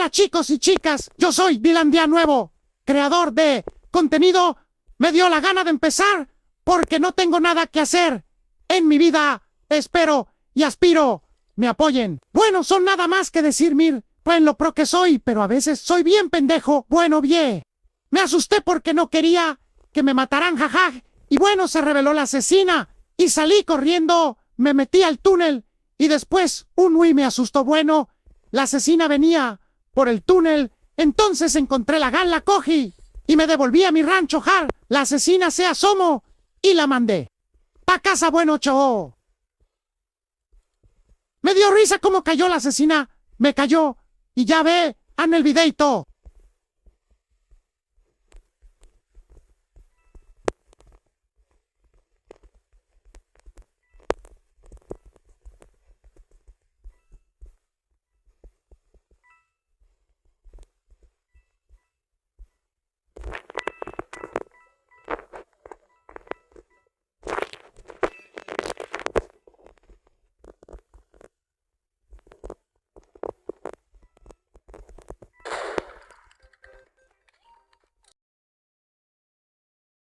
Hola chicos y chicas, yo soy Dylan Día Nuevo, creador de contenido. Me dio la gana de empezar porque no tengo nada que hacer en mi vida. Espero y aspiro me apoyen. Bueno, son nada más que decir pues lo pro que soy, pero a veces soy bien pendejo. Bueno, bien. Me asusté porque no quería que me mataran, jaja. Y bueno, se reveló la asesina y salí corriendo, me metí al túnel y después un uy me asustó. Bueno, la asesina venía por el túnel, entonces encontré la gun, la cogí y me devolví a mi rancho, jar. La asesina se asomó y la mandé pa' casa. Bueno, cho. Me dio risa cómo cayó la asesina, me cayó y ya ve, en el videito.